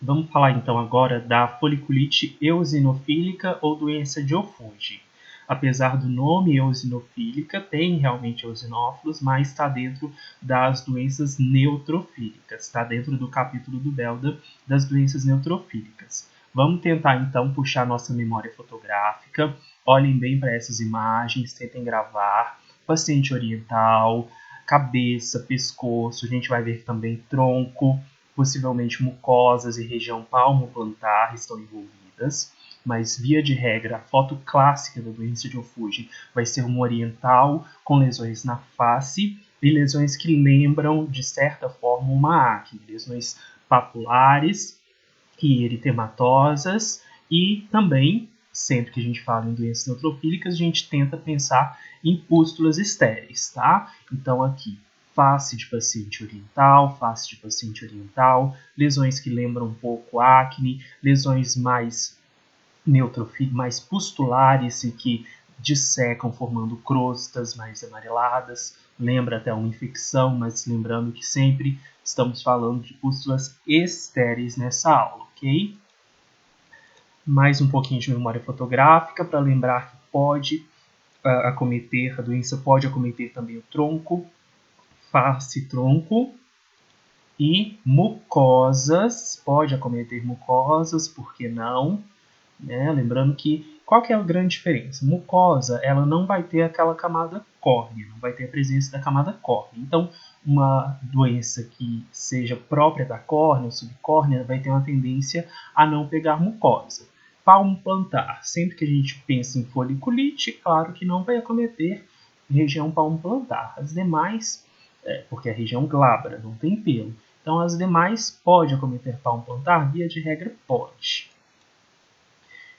Vamos falar então agora da foliculite eosinofílica ou doença de Offuji. Apesar do nome eosinofílica, tem realmente eosinófilos, mas está dentro das doenças neutrofílicas, está dentro do capítulo do Belda das doenças neutrofílicas. Vamos tentar então puxar nossa memória fotográfica, olhem bem para essas imagens, tentem gravar, paciente oriental, cabeça, pescoço, a gente vai ver também tronco, possivelmente mucosas e região palmo-plantar estão envolvidas, mas via de regra a foto clássica da doença de Offuji vai ser uma oriental com lesões na face e lesões que lembram de certa forma uma acne, lesões papulares e eritematosas e também, sempre que a gente fala em doenças neutrofílicas, a gente tenta pensar em pústulas estéreis, tá? Então aqui face de paciente oriental, lesões que lembram um pouco acne, lesões mais mais pustulares e que dissecam formando crostas mais amareladas, lembra até uma infecção, mas lembrando que sempre estamos falando de pústulas estéreis nessa aula, ok? Mais um pouquinho de memória fotográfica para lembrar que a doença pode acometer também o tronco, face, tronco e mucosas, pode acometer mucosas, por que não? Né? Lembrando que, qual que é a grande diferença? Mucosa, ela não vai ter aquela camada córnea, não vai ter a presença da camada córnea. Então, uma doença que seja própria da córnea, subcórnea, vai ter uma tendência a não pegar mucosa. Palmo plantar, sempre que a gente pensa em foliculite, claro que não vai acometer região palmo plantar. As demais, porque é região glabra, não tem pelo. Então, as demais pode acometer palmo plantar, via de regra pode.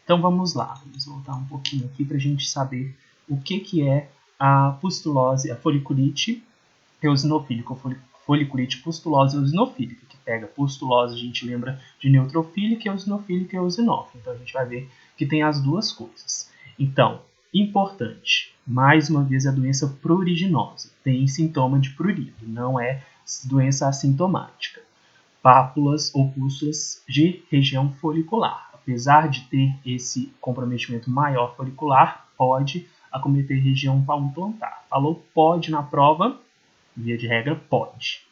Então vamos lá, vamos voltar um pouquinho aqui para a gente saber o que é a pustulose, a foliculite eosinofílica, ou foliculite pustulosa eosinofílica, que pega pustulose, a gente lembra de neutrofílica, eosinofílica e eosinófila. Então a gente vai ver que tem as duas coisas. Então, importante, mais uma vez a doença pruriginosa, tem sintoma de prurido, não é doença assintomática. Pápulas ou pústulas de região folicular. Apesar de ter esse comprometimento maior folicular, pode acometer região palmo-plantar. Falou pode na prova, via de regra, pode.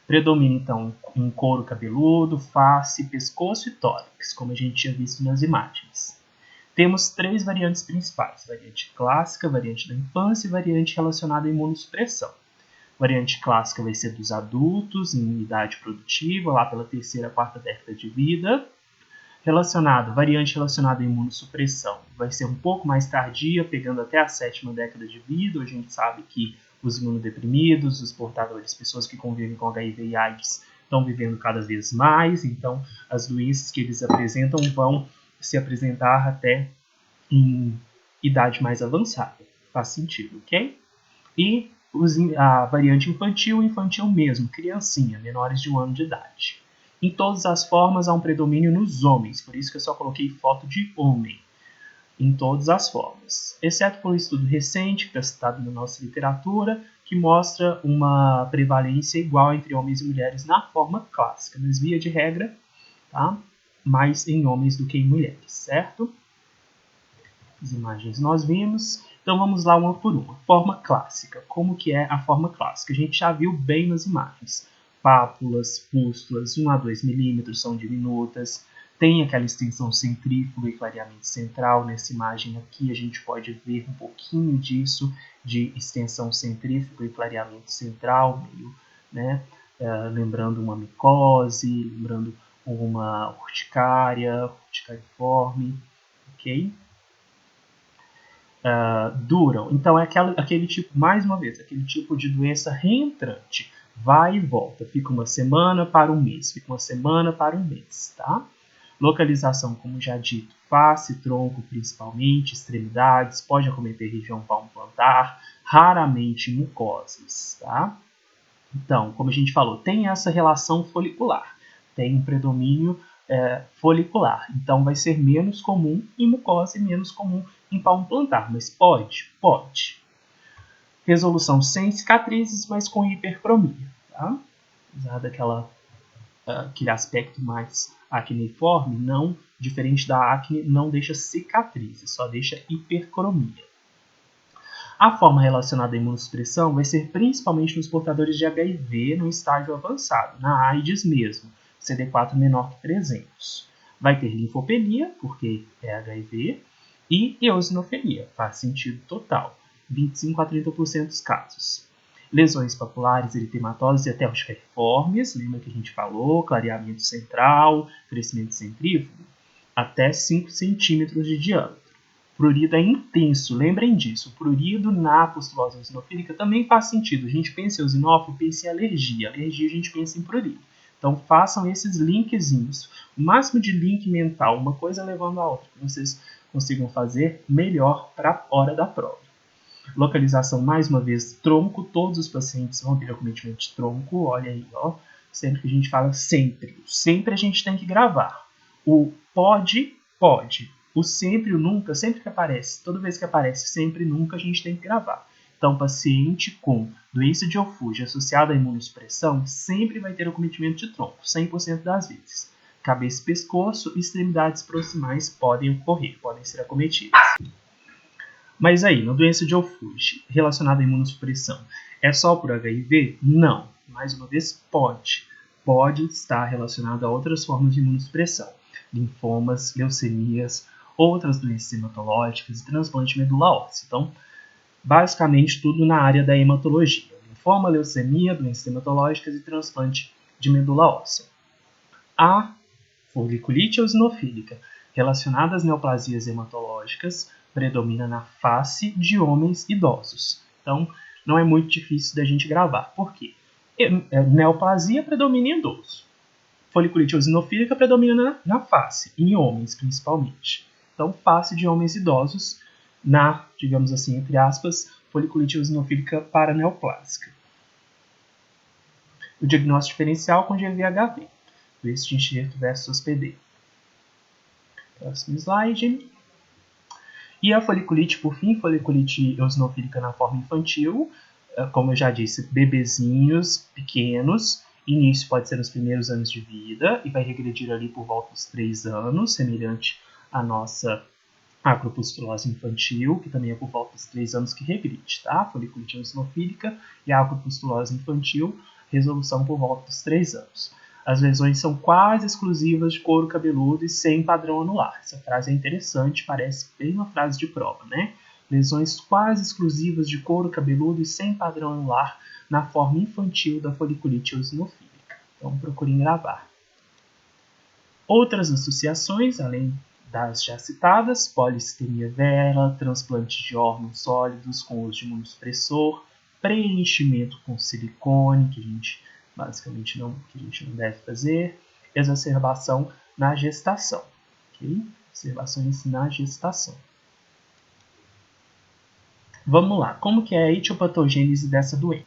Predomina, então, em couro cabeludo, face, pescoço e tórax, como a gente tinha visto nas imagens. Temos três variantes principais, variante clássica, variante da infância e variante relacionada à imunossupressão. Variante clássica vai ser dos adultos, em idade produtiva, lá pela terceira, quarta década de vida. Variante relacionada à imunossupressão vai ser um pouco mais tardia, pegando até a sétima década de vida. A gente sabe que os imunodeprimidos, os portadores, pessoas que convivem com HIV e AIDS, estão vivendo cada vez mais, então as doenças que eles apresentam vão se apresentar até em idade mais avançada. Faz sentido, ok? E a variante infantil mesmo, criancinha, menores de 1 ano de idade. Em todas as formas há um predomínio nos homens, por isso que eu só coloquei foto de homem. Em todas as formas. Exceto por um estudo recente, que está citado na nossa literatura, que mostra uma prevalência igual entre homens e mulheres na forma clássica, mas via de regra, tá? Mais em homens do que em mulheres, certo? As imagens nós vimos. Então vamos lá uma por uma. Forma clássica. Como que é a forma clássica? A gente já viu bem nas imagens. Pápulas, pústulas, 1 a 2 milímetros são diminutas. Tem aquela extensão centrífuga e clareamento central. Nessa imagem aqui a gente pode ver um pouquinho disso, de extensão centrífuga e clareamento central, meio, né, lembrando uma micose, lembrando uma urticária, urticariforme, ok? Duram. Então, é aquele tipo, mais uma vez, aquele tipo de doença reentrante. Vai e volta. Fica uma semana para um mês. Fica uma semana para um mês, tá? Localização, como já dito, face, tronco, principalmente, extremidades, pode acometer região palmo-plantar, raramente mucosas, tá? Então, como a gente falou, tem essa relação folicular. Tem um predomínio folicular. Então, vai ser menos comum em mucosa e menos comum em palmo plantar. Mas pode? Pode. Resolução sem cicatrizes, mas com hipercromia. Tá? Apesar daquela aquele aspecto mais acneiforme, não, diferente da acne, não deixa cicatrizes, só deixa hipercromia. A forma relacionada à imunossupressão vai ser principalmente nos portadores de HIV no estágio avançado, na AIDS mesmo, CD4 menor que 300. Vai ter linfopenia, porque é HIV, e eosinofilia, faz sentido total, 25 a 30% dos casos. Lesões papulares, eritematosas e até oscariformes, lembra que a gente falou, clareamento central, crescimento centrífugo, até 5 centímetros de diâmetro. Prurido é intenso, lembrem disso. O prurido na pustulose eosinofílica também faz sentido. A gente pensa em eosinófilo, pensa em alergia. Alergia a gente pensa em prurido. Então façam esses linkzinhos. O máximo de link mental, uma coisa levando a outra, que vocês consigam fazer melhor para a hora da prova. Localização, mais uma vez, tronco. Todos os pacientes vão ter acometimento de tronco. Olha aí, ó. Sempre que a gente fala sempre. Sempre a gente tem que gravar. O pode. O sempre, o nunca, sempre que aparece. Toda vez que aparece sempre, nunca, a gente tem que gravar. Então, paciente com doença de Offuji associada à imunossupressão sempre vai ter acometimento de tronco, 100% das vezes. Cabeça e pescoço, extremidades proximais podem ocorrer, podem ser acometidas. Mas aí, na doença de Offuji relacionada à imunossupressão, é só por HIV? Não. Mais uma vez, pode. Pode estar relacionado a outras formas de imunossupressão. Linfomas, leucemias, outras doenças hematológicas e transplante de medula óssea. Então, basicamente tudo na área da hematologia. Linfoma, leucemia, doenças hematológicas e transplante de medula óssea. A foliculite eosinofílica relacionada às neoplasias hematológicas predomina na face de homens idosos. Então, não é muito difícil da gente gravar. Por quê? Neoplasia predomina em idoso. Foliculite eosinofílica predomina na face, em homens principalmente. Então, face de homens idosos na, digamos assim, entre aspas, foliculite eosinofílica paraneoplásica. O diagnóstico diferencial com GVHV, doença de enxerto versus hospedeiro. Próximo slide. E a foliculite, por fim, foliculite eosinofílica na forma infantil, como eu já disse, bebezinhos pequenos. Início pode ser nos primeiros anos de vida e vai regredir ali por volta dos 3 anos, semelhante à nossa acropustulose infantil, que também é por volta dos 3 anos que regride, tá? Foliculite eosinofílica e a acropustulose infantil, resolução por volta dos 3 anos. As lesões são quase exclusivas de couro cabeludo e sem padrão anular. Essa frase é interessante, parece bem uma frase de prova, né? Lesões quase exclusivas de couro cabeludo e sem padrão anular na forma infantil da foliculite eosinofílica. Então, procurem gravar. Outras associações, além das já citadas, policistemia vera, transplante de órgãos sólidos com uso de imunossupressor, preenchimento com silicone, que a gente basicamente não deve fazer, exacerbação na gestação. Okay? Observações na gestação. Vamos lá, como que é a etiopatogênese dessa doença?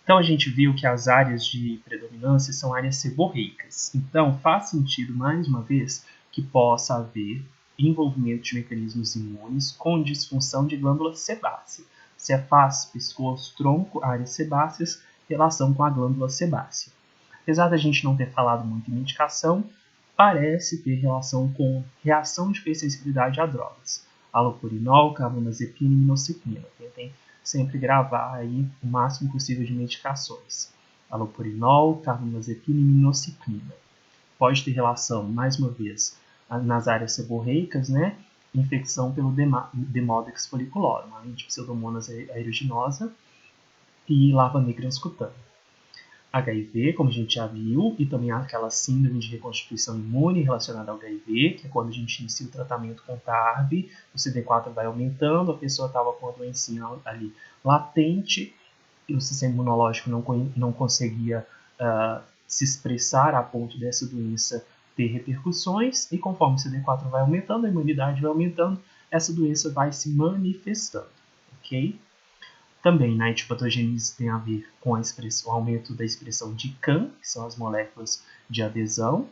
Então, a gente viu que as áreas de predominância são áreas seborreicas. Então, faz sentido, mais uma vez, que possa haver envolvimento de mecanismos imunes com disfunção de glândula sebácea. Se é face, pescoço, tronco, áreas sebáceas, relação com a glândula sebácea. Apesar da gente não ter falado muito em medicação, parece ter relação com reação de hipersensibilidade a drogas. Alopurinol, carbamazepina e minoxidil. Tentem sempre gravar aí o máximo possível de medicações. Alopurinol, carbamazepina e minoxidil. Pode ter relação, mais uma vez, nas áreas seborreicas, né? Infecção pelo Demodex folliculorum, além de Pseudomonas aeruginosa e larva nigrans cutânea. HIV, como a gente já viu, e também aquela síndrome de reconstituição imune relacionada ao HIV, que é quando a gente inicia o tratamento com TARB, o CD4 vai aumentando, a pessoa estava com a doencinha ali latente, e o sistema imunológico não conseguia se expressar a ponto dessa doença ter repercussões, e conforme o CD4 vai aumentando, a imunidade vai aumentando, essa doença vai se manifestando, ok? Também na etiopatogênese tem a ver com o aumento da expressão de CAM, que são as moléculas de adesão,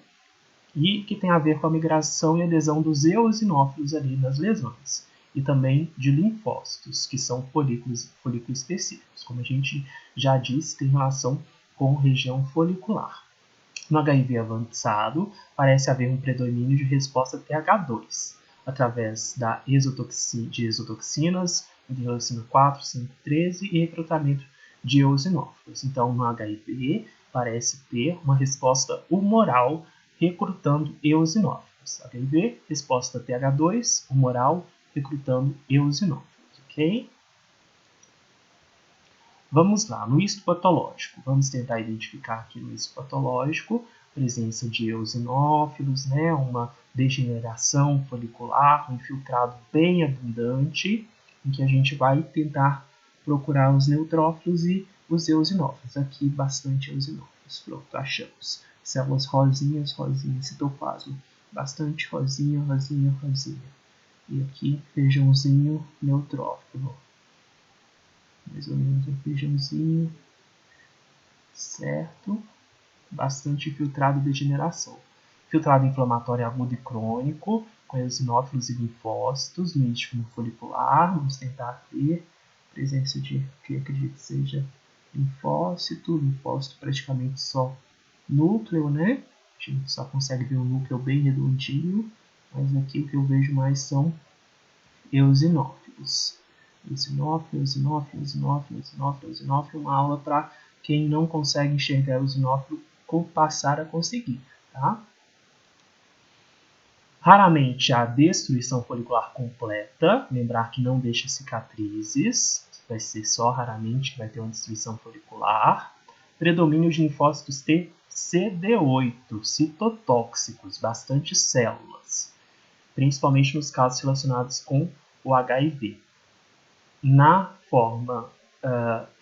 e que tem a ver com a migração e adesão dos eosinófilos ali nas lesões, e também de linfócitos, que são folículos específicos. Como a gente já disse, tem relação com região folicular. No HIV avançado, parece haver um predomínio de resposta TH2, através de exotoxinas, interleucina 4, 5, 13 e recrutamento de eosinófilos. Então, no HIV, parece ter uma resposta humoral recrutando eosinófilos. HIV, resposta TH2, humoral recrutando eosinófilos, ok? Vamos lá, no histopatológico. Vamos tentar identificar aqui no histopatológico presença de eosinófilos, né, uma degeneração folicular, um infiltrado bem abundante, em que a gente vai tentar procurar os neutrófilos e os eosinófilos. Aqui, bastante eosinófilos, pronto, achamos. Células rosinhas, rosinhas, citoplasma. Bastante rosinha, rosinha, rosinha. E aqui, feijãozinho neutrófilo. Mais ou menos um feijãozinho, certo? Bastante filtrado de degeneração. Filtrado inflamatório agudo e crônico, com eosinófilos e linfócitos, no istmo folicular. Vamos tentar ver presença de, que acredito que seja linfócito praticamente só núcleo, né? A gente só consegue ver um núcleo bem redondinho, mas aqui o que eu vejo mais são eosinófilos. Eosinófilo, uma aula para quem não consegue enxergar eosinófilo passar a conseguir, tá? Raramente há destruição folicular completa, lembrar que não deixa cicatrizes, vai ser só raramente que vai ter uma destruição folicular. Predomínio de linfócitos T CD8, citotóxicos, bastante células, principalmente nos casos relacionados com o HIV. Na forma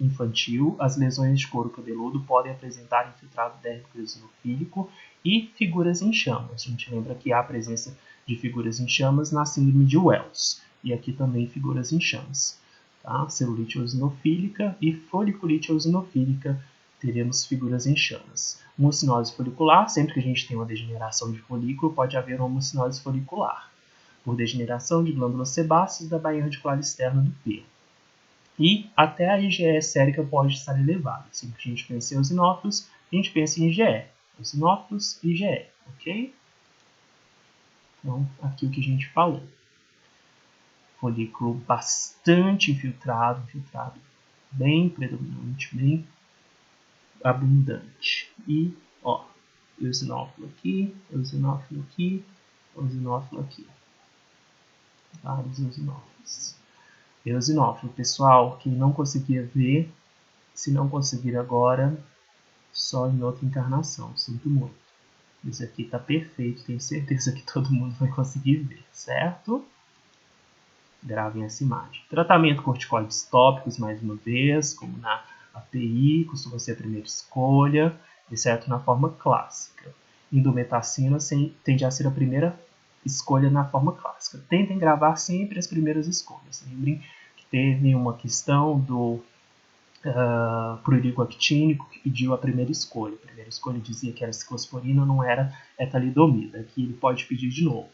infantil, as lesões de couro cabeludo podem apresentar infiltrado dérmico eosinofílico e figuras em chamas. A gente lembra que há a presença de figuras em chamas na síndrome de Wells. E aqui também figuras em chamas. Tá? Celulite eosinofílica e foliculite eosinofílica, teremos figuras em chamas. Mucinose folicular, sempre que a gente tem uma degeneração de folículo, pode haver uma mucinose folicular, por degeneração de glândulas sebáceas da baía radicular externa do pelo. E até a IgE sérica pode estar elevada. Assim que a gente pensa em eosinófilos, a gente pensa em IgE. Eosinófilos e IgE, ok? Então, aqui o que a gente falou. Folículo bastante infiltrado bem predominante, bem abundante. E, ó, eosinófilo aqui, eosinófilo aqui, eosinófilo aqui. Vários eosinófilos. Eosinófilo, pessoal, quem não conseguia ver, se não conseguir agora, só em outra encarnação, sinto muito. Isso aqui está perfeito, tenho certeza que todo mundo vai conseguir ver, certo? Gravem essa imagem. Tratamento corticoides tópicos, mais uma vez, como na API, costuma ser a primeira escolha, exceto na forma clássica. Indometacina tende a ser a primeira escolha na forma clássica. Tentem gravar sempre as primeiras escolhas. Lembrem que teve uma questão do prurigo actínico que pediu a primeira escolha. A primeira escolha dizia que era ciclosporina, não era etalidomida. Aqui ele pode pedir de novo.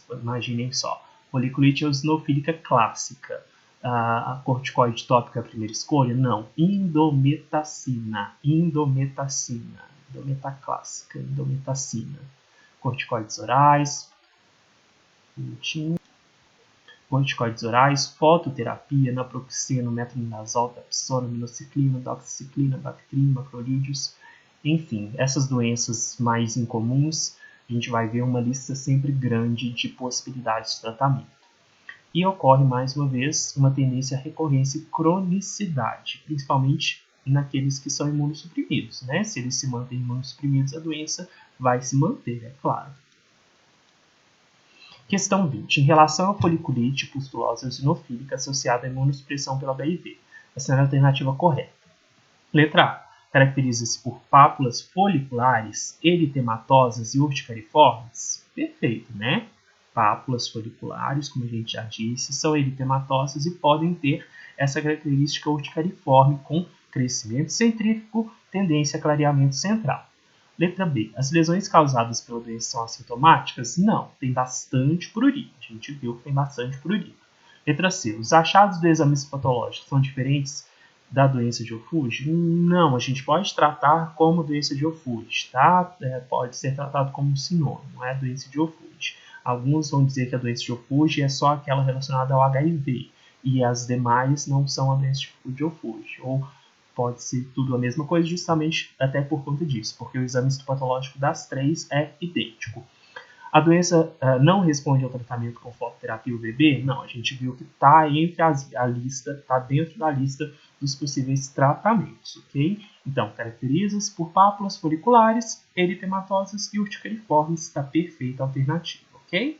Imaginem só. Foliculite eosinofílica clássica. A corticoide tópica é a primeira escolha? Não. Indometacina. Indometaclássica. Indometacina. Corticoides orais. Corticoides orais, fototerapia, naproxeno, metronidazol, dapsona, minociclina, doxiciclina, Bactrim, macrolídeos. Enfim, essas doenças mais incomuns, a gente vai ver uma lista sempre grande de possibilidades de tratamento. E ocorre, mais uma vez, uma tendência à recorrência e cronicidade, principalmente naqueles que são imunossuprimidos, né? Se eles se mantêm imunossuprimidos, a doença vai se manter, é claro. Questão 20. Em relação à foliculite pustulosa eosinofílica associada à imunossupressão pelo HIV, essa é a alternativa correta. Letra A. Caracteriza-se por pápulas foliculares eritematosas e urticariformes? Perfeito, né? Pápulas foliculares, como a gente já disse, são eritematosas e podem ter essa característica urticariforme com crescimento centrífugo, tendência a clareamento central. Letra B. As lesões causadas pela doença são assintomáticas? Não, tem bastante prurigo. A gente viu que tem bastante prurigo. Letra C. Os achados do exame patológico são diferentes da doença de Ophuge? Não, a gente pode tratar como doença de Ophuge, tá? Pode ser tratado como um sinônimo, não é doença de Ophuge. Alguns vão dizer que a doença de Ophuge é só aquela relacionada ao HIV, e as demais não são a doença de Ophuge, ou pode ser tudo a mesma coisa, justamente até por conta disso, porque o exame histopatológico das 3 é idêntico. A doença não responde ao tratamento com fototerapia UVB? Não, a gente viu que está entre a lista, está dentro da lista dos possíveis tratamentos, ok? Então, caracteriza-se por pápulas foliculares, eritematosas e urticariformes, da perfeita alternativa, ok?